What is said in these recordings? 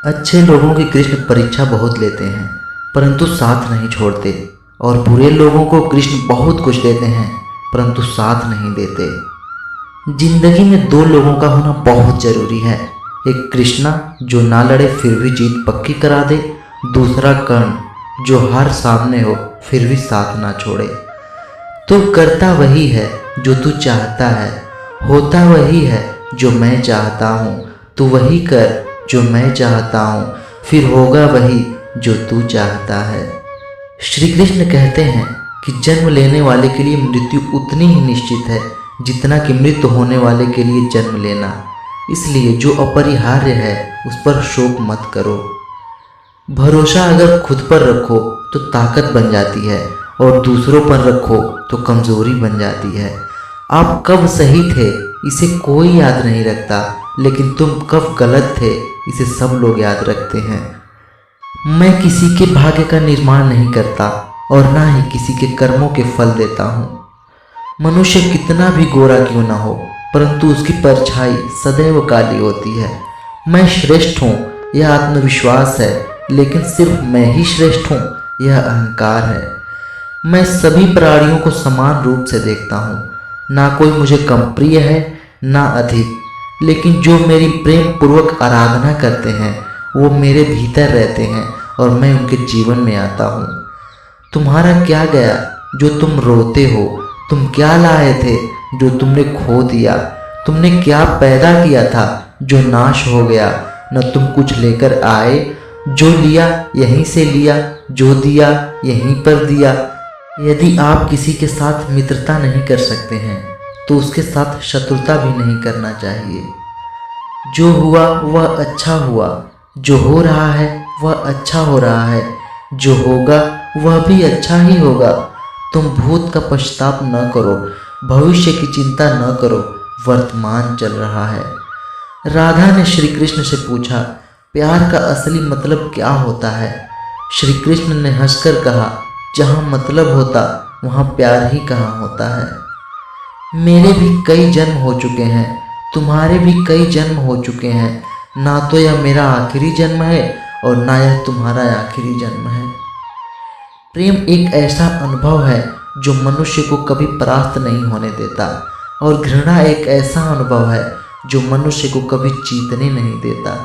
अच्छे लोगों की कृष्ण परीक्षा बहुत लेते हैं परंतु साथ नहीं छोड़ते, और बुरे लोगों को कृष्ण बहुत कुछ देते हैं परंतु साथ नहीं देते। जिंदगी में दो लोगों का होना बहुत जरूरी है। एक कृष्णा जो ना लड़े फिर भी जीत पक्की करा दे, दूसरा कर्ण जो हार सामने हो फिर भी साथ ना छोड़े। तो करता वही है जो तू चाहता है, होता वही है जो मैं चाहता हूँ। तू वही कर जो मैं चाहता हूँ, फिर होगा वही जो तू चाहता है। श्री कृष्ण कहते हैं कि जन्म लेने वाले के लिए मृत्यु उतनी ही निश्चित है जितना कि मृत्यु होने वाले के लिए जन्म लेना। इसलिए जो अपरिहार्य है उस पर शोक मत करो। भरोसा अगर खुद पर रखो तो ताकत बन जाती है, और दूसरों पर रखो तो कमजोरी बन जाती है। आप कब सही थे इसे कोई याद नहीं रखता, लेकिन तुम कब गलत थे इसे सब लोग याद रखते हैं। मैं किसी के भाग्य का निर्माण नहीं करता और ना ही किसी के कर्मों के फल देता हूँ। मनुष्य कितना भी गोरा क्यों ना हो, परंतु उसकी परछाई सदैव काली होती है। मैं श्रेष्ठ हूँ यह आत्मविश्वास है, लेकिन सिर्फ मैं ही श्रेष्ठ हूँ यह अहंकार है। मैं सभी प्राणियों को समान रूप से देखता हूँ, ना कोई मुझे कम प्रिय है ना अधिक, लेकिन जो मेरी प्रेम पूर्वक आराधना करते हैं वो मेरे भीतर रहते हैं और मैं उनके जीवन में आता हूँ। तुम्हारा क्या गया जो तुम रोते हो, तुम क्या लाए थे जो तुमने खो दिया, तुमने क्या पैदा किया था जो नाश हो गया। न तुम कुछ लेकर आए, जो लिया यहीं से लिया, जो दिया यहीं पर दिया। यदि आप किसी के साथ मित्रता नहीं कर सकते हैं तो उसके साथ शत्रुता भी नहीं करना चाहिए। जो हुआ वह अच्छा हुआ, जो हो रहा है वह अच्छा हो रहा है, जो होगा वह भी अच्छा ही होगा। तुम भूत का पश्चाताप न करो, भविष्य की चिंता न करो, वर्तमान चल रहा है। राधा ने श्री कृष्ण से पूछा, प्यार का असली मतलब क्या होता है? श्री कृष्ण ने हंसकर कहा, जहाँ मतलब होता वहाँ प्यार ही कहाँ होता है। मेरे भी कई जन्म हो चुके हैं, तुम्हारे भी कई जन्म हो चुके हैं। ना तो यह मेरा आखिरी जन्म है और ना यह तुम्हारा आखिरी जन्म है। प्रेम एक ऐसा अनुभव है जो मनुष्य को कभी परास्त नहीं होने देता, और घृणा एक ऐसा अनुभव है जो मनुष्य को कभी जीतने नहीं देता।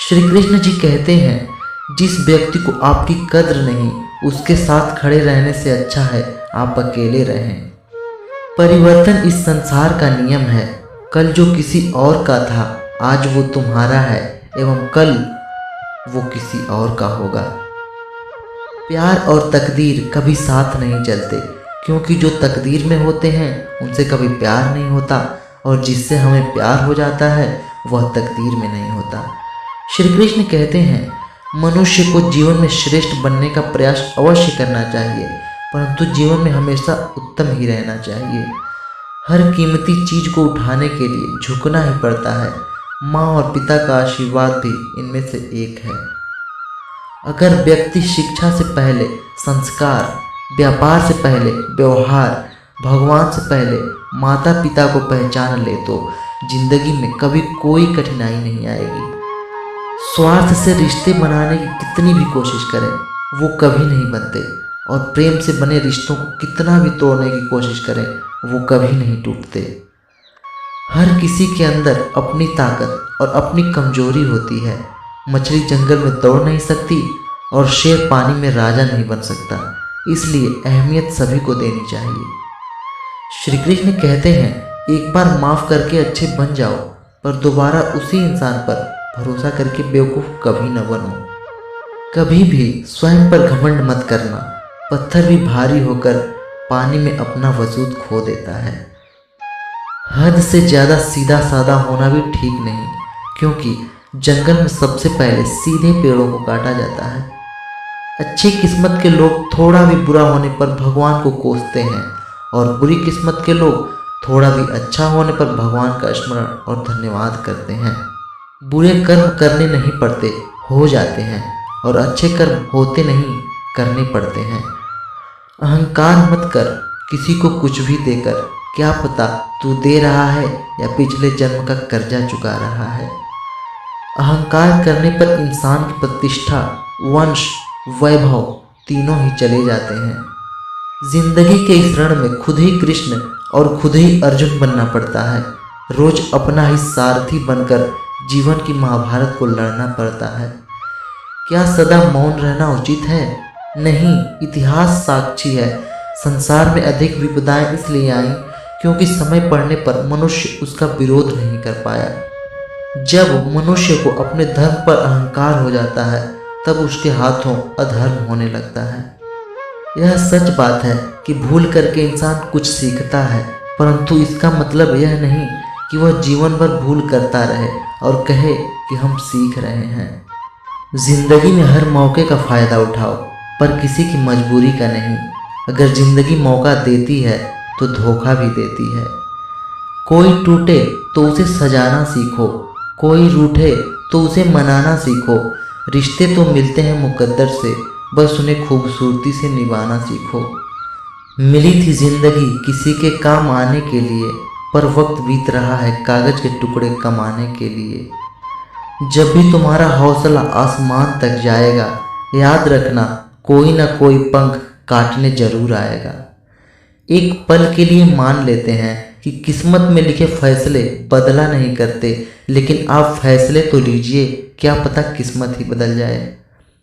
श्री कृष्ण जी कहते हैं, जिस व्यक्ति को आपकी कद्र नहीं उसके साथ खड़े रहने से अच्छा है आप अकेले रहें। परिवर्तन इस संसार का नियम है। कल जो किसी और का था आज वो तुम्हारा है, एवं कल वो किसी और का होगा। प्यार और तकदीर कभी साथ नहीं चलते, क्योंकि जो तकदीर में होते हैं उनसे कभी प्यार नहीं होता, और जिससे हमें प्यार हो जाता है वह तकदीर में नहीं होता। श्री कृष्ण कहते हैं, मनुष्य को जीवन में श्रेष्ठ बनने का प्रयास अवश्य करना चाहिए, परंतु जीवन में हमेशा उत्तम ही रहना चाहिए। हर कीमती चीज को उठाने के लिए झुकना ही पड़ता है। माँ और पिता का आशीर्वाद भी इनमें से एक है। अगर व्यक्ति शिक्षा से पहले संस्कार, व्यापार से पहले व्यवहार, भगवान से पहले माता पिता को पहचान ले तो जिंदगी में कभी कोई कठिनाई नहीं आएगी। स्वार्थ से रिश्ते बनाने की कितनी भी कोशिश करें वो कभी नहीं बनते, और प्रेम से बने रिश्तों को कितना भी तोड़ने की कोशिश करें वो कभी नहीं टूटते। हर किसी के अंदर अपनी ताकत और अपनी कमजोरी होती है। मछली जंगल में दौड़ नहीं सकती और शेर पानी में राजा नहीं बन सकता, इसलिए अहमियत सभी को देनी चाहिए। श्री कृष्ण कहते हैं, एक बार माफ़ करके अच्छे बन जाओ, पर दोबारा उसी इंसान पर भरोसा करके बेवकूफ़ कभी न बनो। कभी भी स्वयं पर घमंड मत करना। पत्थर भी भारी होकर पानी में अपना वजूद खो देता है। हद से ज़्यादा सीधा साधा होना भी ठीक नहीं, क्योंकि जंगल में सबसे पहले सीधे पेड़ों को काटा जाता है। अच्छी किस्मत के लोग थोड़ा भी बुरा होने पर भगवान को कोसते हैं, और बुरी किस्मत के लोग थोड़ा भी अच्छा होने पर भगवान का स्मरण और धन्यवाद करते हैं। बुरे कर्म करने नहीं पड़ते, हो जाते हैं, और अच्छे कर्म होते नहीं, करने पड़ते हैं। अहंकार मत कर किसी को कुछ भी देकर, क्या पता तू दे रहा है या पिछले जन्म का कर्जा चुका रहा है। अहंकार करने पर इंसान की प्रतिष्ठा, वंश, वैभव तीनों ही चले जाते हैं। जिंदगी के इस रण में खुद ही कृष्ण और खुद ही अर्जुन बनना पड़ता है। रोज अपना ही सारथी बनकर जीवन की महाभारत को लड़ना पड़ता है। क्या सदा मौन रहना उचित है? नहीं, इतिहास साक्षी है। संसार में अधिक विपदाएं इसलिए आईं क्योंकि समय पड़ने पर मनुष्य उसका विरोध नहीं कर पाया। जब मनुष्य को अपने धर्म पर अहंकार हो जाता है तब उसके हाथों अधर्म होने लगता है। यह सच बात है कि भूल करके इंसान कुछ सीखता है, परंतु इसका मतलब यह नहीं कि वह जीवन भर भूल करता रहे और कहे कि हम सीख रहे हैं। जिंदगी में हर मौके का फ़ायदा उठाओ, पर किसी की मजबूरी का नहीं। अगर जिंदगी मौका देती है तो धोखा भी देती है। कोई टूटे तो उसे सजाना सीखो, कोई रूठे तो उसे मनाना सीखो। रिश्ते तो मिलते हैं मुकद्दर से, बस उन्हें खूबसूरती से निभाना सीखो। मिली थी जिंदगी किसी के काम आने के लिए, पर वक्त बीत रहा है कागज के टुकड़े कमाने के लिए। जब भी तुम्हारा हौसला आसमान तक जाएगा, याद रखना कोई ना कोई पंख काटने जरूर आएगा। एक पल के लिए मान लेते हैं कि किस्मत में लिखे फैसले बदला नहीं करते, लेकिन आप फैसले तो लीजिए, क्या पता किस्मत ही बदल जाए।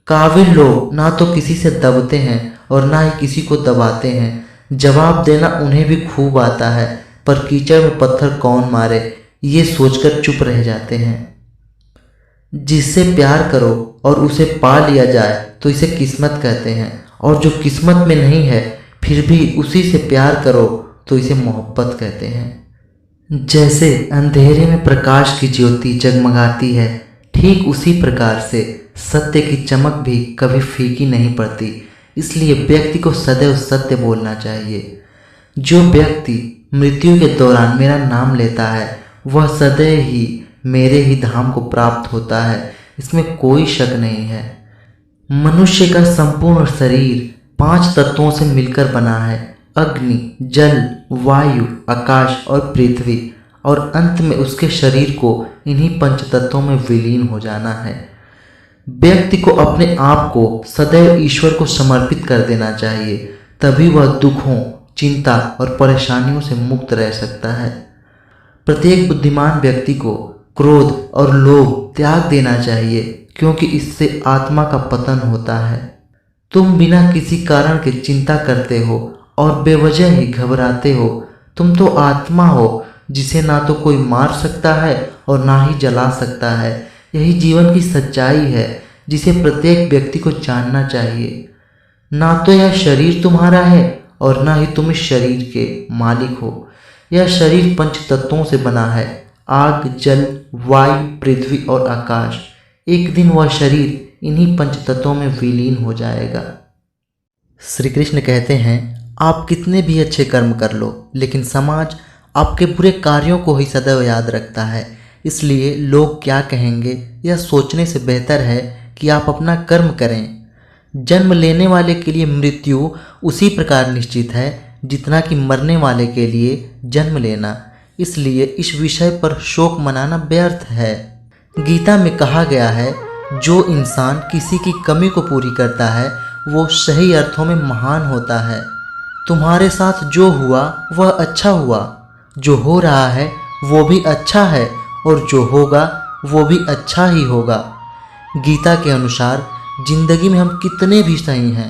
काबिल लोग ना तो किसी से दबते हैं और ना ही किसी को दबाते हैं। जवाब देना उन्हें भी खूब आता है, पर कीचड़ में पत्थर कौन मारे ये सोचकर चुप रह जाते हैं। जिससे प्यार करो और उसे पा लिया जाए तो इसे किस्मत कहते हैं, और जो किस्मत में नहीं है फिर भी उसी से प्यार करो तो इसे मोहब्बत कहते हैं। जैसे अंधेरे में प्रकाश की ज्योति जगमगाती है, ठीक उसी प्रकार से सत्य की चमक भी कभी फीकी नहीं पड़ती। इसलिए व्यक्ति को सदैव सत्य बोलना चाहिए। जो व्यक्ति मृत्यु के दौरान मेरा नाम लेता है वह सदैव ही मेरे ही धाम को प्राप्त होता है, इसमें कोई शक नहीं है। मनुष्य का संपूर्ण शरीर 5 तत्वों से मिलकर बना है: अग्नि, जल, वायु, आकाश और पृथ्वी, और अंत में उसके शरीर को इन्हीं 5 तत्वों में विलीन हो जाना है। व्यक्ति को अपने आप को सदैव ईश्वर को समर्पित कर देना चाहिए, तभी वह दुखों, चिंता और परेशानियों से मुक्त रह सकता है। प्रत्येक बुद्धिमान व्यक्ति को क्रोध और लोभ त्याग देना चाहिए, क्योंकि इससे आत्मा का पतन होता है। तुम बिना किसी कारण के चिंता करते हो और बेवजह ही घबराते हो। तुम तो आत्मा हो जिसे ना तो कोई मार सकता है और ना ही जला सकता है। यही जीवन की सच्चाई है जिसे प्रत्येक व्यक्ति को जानना चाहिए। ना तो यह शरीर तुम्हारा है और ना ही तुम इस शरीर के मालिक हो। यह शरीर 5 तत्वों से बना है: आग, जल, वायु, पृथ्वी और आकाश। एक दिन वह शरीर इन्हीं 5 तत्वों में विलीन हो जाएगा। श्री कृष्ण कहते हैं, आप कितने भी अच्छे कर्म कर लो, लेकिन समाज आपके बुरे कार्यों को ही सदैव याद रखता है। इसलिए लोग क्या कहेंगे यह सोचने से बेहतर है कि आप अपना कर्म करें। जन्म लेने वाले के लिए मृत्यु उसी प्रकार निश्चित है जितना कि मरने वाले के लिए जन्म लेना। इसलिए इस विषय पर शोक मनाना व्यर्थ है। गीता में कहा गया है, जो इंसान किसी की कमी को पूरी करता है वो सही अर्थों में महान होता है। तुम्हारे साथ जो हुआ वह अच्छा हुआ, जो हो रहा है वो भी अच्छा है, और जो होगा वो भी अच्छा ही होगा। गीता के अनुसार जिंदगी में हम कितने भी सही हैं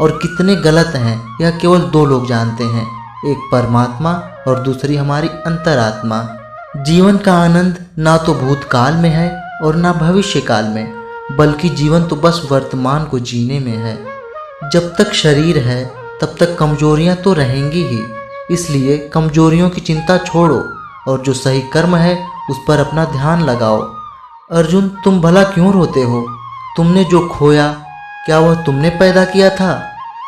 और कितने गलत हैं यह केवल 2 लोग जानते हैं, एक परमात्मा और दूसरी हमारी अंतरात्मा। जीवन का आनंद ना तो भूतकाल में है और ना भविष्य काल में, बल्कि जीवन तो बस वर्तमान को जीने में है। जब तक शरीर है तब तक कमजोरियां तो रहेंगी ही, इसलिए कमजोरियों की चिंता छोड़ो और जो सही कर्म है उस पर अपना ध्यान लगाओ। अर्जुन, तुम भला क्यों रोते हो? तुमने जो खोया क्या वह तुमने पैदा किया था?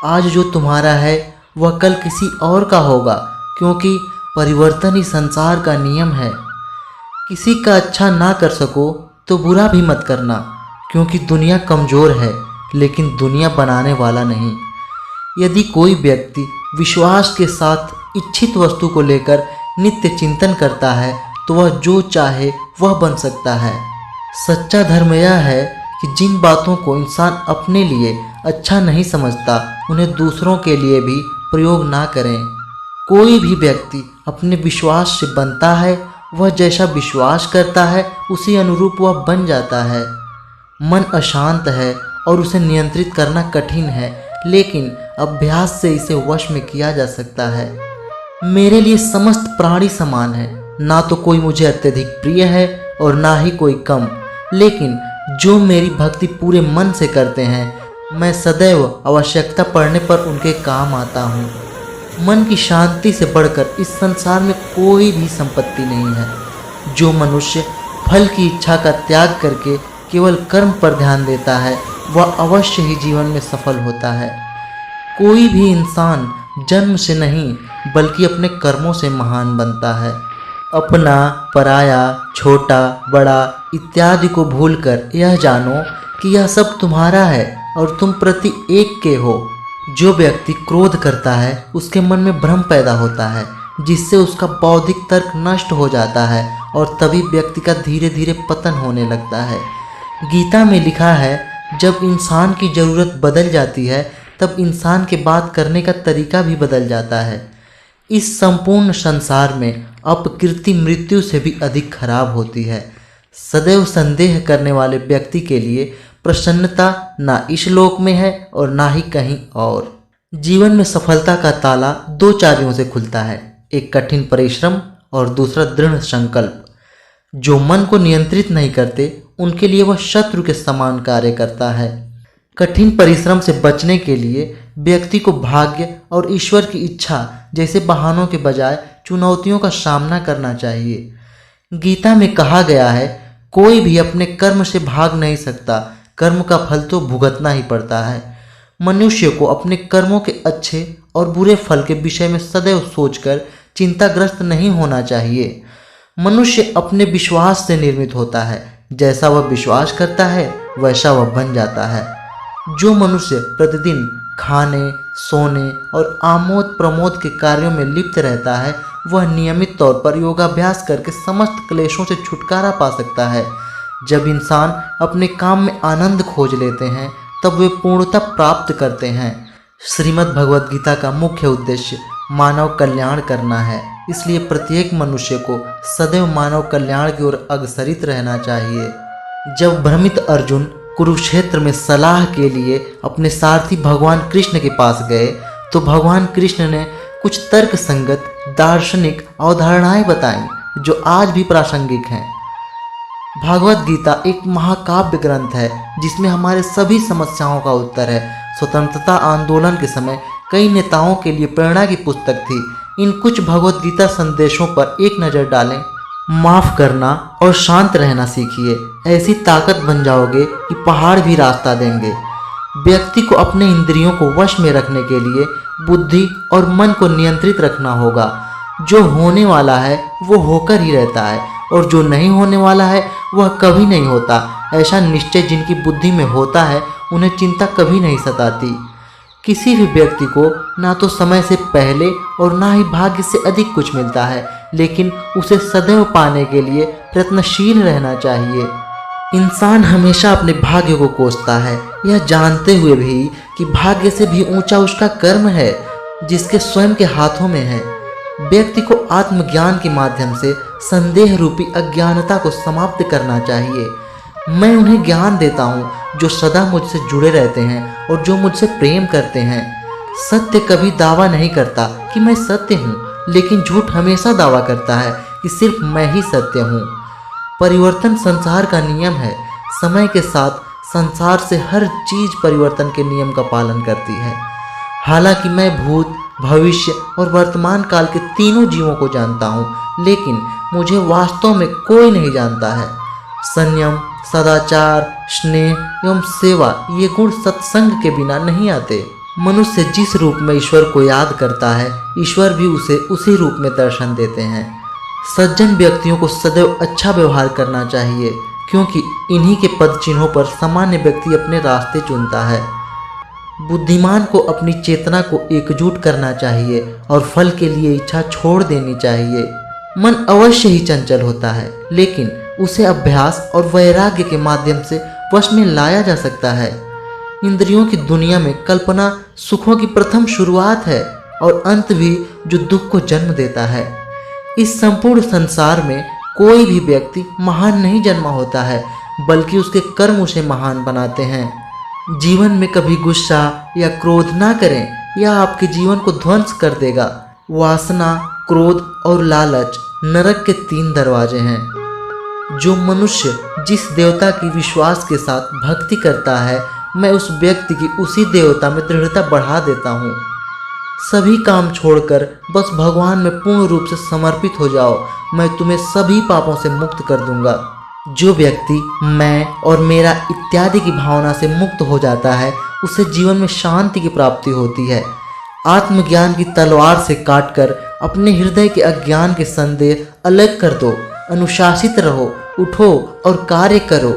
आज जो तुम्हारा है वह कल किसी और का होगा, क्योंकि परिवर्तन ही संसार का नियम है। किसी का अच्छा ना कर सको तो बुरा भी मत करना, क्योंकि दुनिया कमज़ोर है लेकिन दुनिया बनाने वाला नहीं। यदि कोई व्यक्ति विश्वास के साथ इच्छित वस्तु को लेकर नित्य चिंतन करता है तो वह जो चाहे वह बन सकता है। सच्चा धर्म यह है कि जिन बातों को इंसान अपने लिए अच्छा नहीं समझता उन्हें दूसरों के लिए भी प्रयोग ना करें। कोई भी व्यक्ति अपने विश्वास से बनता है, वह जैसा विश्वास करता है उसी अनुरूप वह बन जाता है। मन अशांत है और उसे नियंत्रित करना कठिन है, लेकिन अभ्यास से इसे वश में किया जा सकता है। मेरे लिए समस्त प्राणी समान है, ना तो कोई मुझे अत्यधिक प्रिय है और ना ही कोई कम, लेकिन जो मेरी भक्ति पूरे मन से करते हैं मैं सदैव आवश्यकता पड़ने पर उनके काम आता हूँ। मन की शांति से बढ़कर इस संसार में कोई भी संपत्ति नहीं है। जो मनुष्य फल की इच्छा का त्याग करके केवल कर्म पर ध्यान देता है वह अवश्य ही जीवन में सफल होता है। कोई भी इंसान जन्म से नहीं बल्कि अपने कर्मों से महान बनता है। अपना, पराया, छोटा, बड़ा इत्यादि को भूलकर यह जानो कि यह सब तुम्हारा है और तुम प्रति एक के हो। जो व्यक्ति क्रोध करता है उसके मन में भ्रम पैदा होता है, जिससे उसका बौद्धिक तर्क नष्ट हो जाता है और तभी व्यक्ति का धीरे धीरे पतन होने लगता है। गीता में लिखा है, जब इंसान की ज़रूरत बदल जाती है तब इंसान के बात करने का तरीका भी बदल जाता है। इस संपूर्ण संसार में अपकीर्ति मृत्यु से भी अधिक खराब होती है। सदैव संदेह करने वाले व्यक्ति के लिए प्रसन्नता ना इस लोक में है और ना ही कहीं और। जीवन में सफलता का ताला दो चाबियों से खुलता है, एक कठिन परिश्रम और दूसरा दृढ़ संकल्प। जो मन को नियंत्रित नहीं करते उनके लिए वह शत्रु के समान कार्य करता है। कठिन परिश्रम से बचने के लिए व्यक्ति को भाग्य और ईश्वर की इच्छा जैसे बहानों के बजाय चुनौतियों का सामना करना चाहिए। गीता में कहा गया है, कोई भी अपने कर्म से भाग नहीं सकता, कर्म का फल तो भुगतना ही पड़ता है। मनुष्य को अपने कर्मों के अच्छे और बुरे फल के विषय में सदैव सोचकर चिंताग्रस्त नहीं होना चाहिए। मनुष्य अपने विश्वास से निर्मित होता है, जैसा वह विश्वास करता है वैसा वह बन जाता है। जो मनुष्य प्रतिदिन खाने, सोने और आमोद प्रमोद के कार्यों में लिप्त रहता है वह नियमित तौर पर योगाभ्यास करके समस्त क्लेशों से छुटकारा पा सकता है। जब इंसान अपने काम में आनंद खोज लेते हैं तब वे पूर्णता प्राप्त करते हैं। श्रीमद् भगवद गीता का मुख्य उद्देश्य मानव कल्याण करना है, इसलिए प्रत्येक मनुष्य को सदैव मानव कल्याण की ओर अग्रसरित रहना चाहिए। जब भ्रमित अर्जुन कुरुक्षेत्र में सलाह के लिए अपने सारथी भगवान कृष्ण के पास गए तो भगवान कृष्ण ने कुछ तर्क संगत दार्शनिक अवधारणाएं बताई जो आज भी प्रासंगिक हैं। भागवत गीता एक महाकाव्य ग्रंथ है जिसमें हमारे सभी समस्याओं का उत्तर है। स्वतंत्रता आंदोलन के समय कई नेताओं के लिए प्रेरणा की पुस्तक थी। इन कुछ भगवत गीता संदेशों पर एक नज़र डालें। माफ़ करना और शांत रहना सीखिए, ऐसी ताकत बन जाओगे कि पहाड़ भी रास्ता देंगे। व्यक्ति को अपने इंद्रियों को वश में रखने के लिए बुद्धि और मन को नियंत्रित रखना होगा। जो होने वाला है वो होकर ही रहता है और जो नहीं होने वाला है वह कभी नहीं होता। ऐसा निश्चय जिनकी बुद्धि में होता है उन्हें चिंता कभी नहीं सताती। किसी भी व्यक्ति को ना तो समय से पहले और ना ही भाग्य से अधिक कुछ मिलता है, लेकिन उसे सदैव पाने के लिए प्रयत्नशील रहना चाहिए। इंसान हमेशा अपने भाग्य को कोसता है, यह जानते हुए भी कि भाग्य से भी ऊंचा उसका कर्म है जिसके स्वयं के हाथों में है। व्यक्ति को आत्मज्ञान के माध्यम से संदेह रूपी अज्ञानता को समाप्त करना चाहिए। मैं उन्हें ज्ञान देता हूँ जो सदा मुझसे जुड़े रहते हैं और जो मुझसे प्रेम करते हैं। सत्य कभी दावा नहीं करता कि मैं सत्य हूँ, लेकिन झूठ हमेशा दावा करता है कि सिर्फ मैं ही सत्य हूँ। परिवर्तन संसार का नियम है। समय के साथ संसार से हर चीज परिवर्तन के नियम का पालन करती है। हालांकि मैं भूत, भविष्य और वर्तमान काल के तीनों जीवों को जानता हूँ, लेकिन मुझे वास्तव में कोई नहीं जानता है। संयम, सदाचार, स्नेह एवं सेवा ये गुण सत्संग के बिना नहीं आते। मनुष्य जिस रूप में ईश्वर को याद करता है, ईश्वर भी उसे उसी रूप में दर्शन देते हैं। सज्जन व्यक्तियों को सदैव अच्छा व्यवहार करना चाहिए, क्योंकि इन्हीं के पद चिन्हों पर सामान्य व्यक्ति अपने रास्ते चुनता है। बुद्धिमान को अपनी चेतना को एकजुट करना चाहिए और फल के लिए इच्छा छोड़ देनी चाहिए। मन अवश्य ही चंचल होता है, लेकिन उसे अभ्यास और वैराग्य के माध्यम से वश में लाया जा सकता है। इंद्रियों की दुनिया में कल्पना सुखों की प्रथम शुरुआत है और अंत भी जो दुख को जन्म देता है। इस संपूर्ण संसार में कोई भी व्यक्ति महान नहीं जन्मा होता है, बल्कि उसके कर्म उसे महान बनाते हैं। जीवन में कभी गुस्सा या क्रोध ना करें, यह आपके जीवन को ध्वंस कर देगा। वासना, क्रोध और लालच नरक के 3 दरवाजे हैं। जो मनुष्य जिस देवता की विश्वास के साथ भक्ति करता है, मैं उस व्यक्ति की उसी देवता में दृढ़ता बढ़ा देता हूँ। सभी काम छोड़कर बस भगवान में पूर्ण रूप से समर्पित हो जाओ, मैं तुम्हें सभी पापों से मुक्त कर दूंगा। जो व्यक्ति मैं और मेरा इत्यादि की भावना से मुक्त हो जाता है, उसे जीवन में शांति की प्राप्ति होती है। आत्मज्ञान की तलवार से काटकर अपने हृदय के अज्ञान के संदेह अलग कर दो। अनुशासित रहो, उठो और कार्य करो।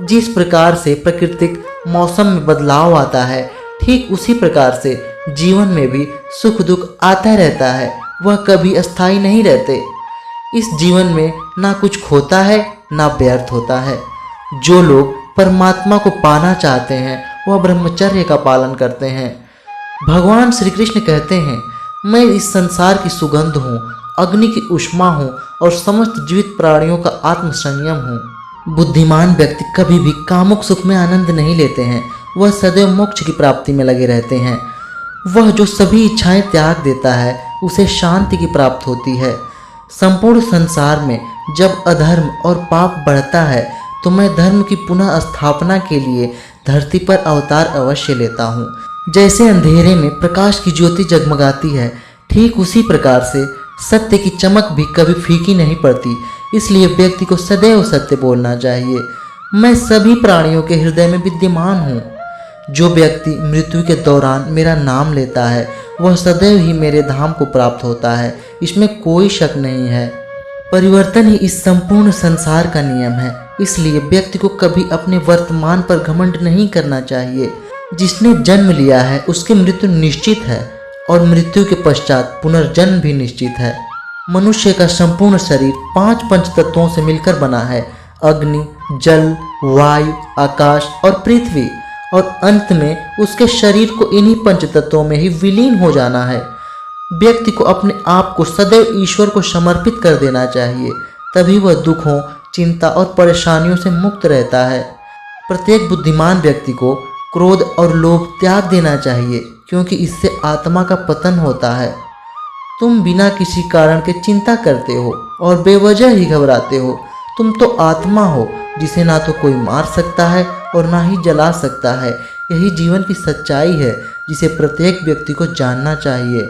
जिस प्रकार से प्राकृतिक मौसम में बदलाव आता है, ठीक उसी प्रकार से जीवन में भी सुख दुख आता रहता है, वह कभी अस्थायी नहीं रहते। इस जीवन में ना कुछ खोता है ना व्यर्थ होता है। जो लोग परमात्मा को पाना चाहते हैं, वह ब्रह्मचर्य का पालन करते हैं। भगवान श्री कृष्ण कहते हैं, मैं इस संसार की सुगंध हूँ, अग्नि की ऊष्मा हूँ और समस्त जीवित प्राणियों का आत्म संयम हूँ। बुद्धिमान व्यक्ति कभी भी कामुक सुख में आनंद नहीं लेते हैं, वह सदैव मोक्ष की प्राप्ति में लगे रहते हैं। वह जो सभी इच्छाएं त्याग देता है, उसे शांति की प्राप्त होती है। संपूर्ण संसार में जब अधर्म और पाप बढ़ता है, तो मैं धर्म की पुनः स्थापना के लिए धरती पर अवतार अवश्य लेता हूँ। जैसे अंधेरे में प्रकाश की ज्योति जगमगाती है, ठीक उसी प्रकार से सत्य की चमक भी कभी फीकी नहीं पड़ती। इसलिए व्यक्ति को सदैव सत्य बोलना चाहिए। मैं सभी प्राणियों के हृदय में विद्यमान हूँ। जो व्यक्ति मृत्यु के दौरान मेरा नाम लेता है, वह सदैव ही मेरे धाम को प्राप्त होता है, इसमें कोई शक नहीं है। परिवर्तन ही इस संपूर्ण संसार का नियम है, इसलिए व्यक्ति को कभी अपने वर्तमान पर घमंड नहीं करना चाहिए। जिसने जन्म लिया है, उसकी मृत्यु निश्चित है और मृत्यु के पश्चात पुनर्जन्म भी निश्चित है। मनुष्य का संपूर्ण शरीर 5 पंचतत्वों से मिलकर बना है: अग्नि, जल, वायु, आकाश और पृथ्वी। और अंत में उसके शरीर को इन्हीं पंचतत्वों में ही विलीन हो जाना है। व्यक्ति को अपने आप को सदैव ईश्वर को समर्पित कर देना चाहिए, तभी वह दुखों, चिंता और परेशानियों से मुक्त रहता है। प्रत्येक बुद्धिमान व्यक्ति को क्रोध और लोभ त्याग देना चाहिए, क्योंकि इससे आत्मा का पतन होता है। तुम बिना किसी कारण के चिंता करते हो और बेवजह ही घबराते हो। तुम तो आत्मा हो, जिसे ना तो कोई मार सकता है और ना ही जला सकता है। यही जीवन की सच्चाई है, जिसे प्रत्येक व्यक्ति को जानना चाहिए।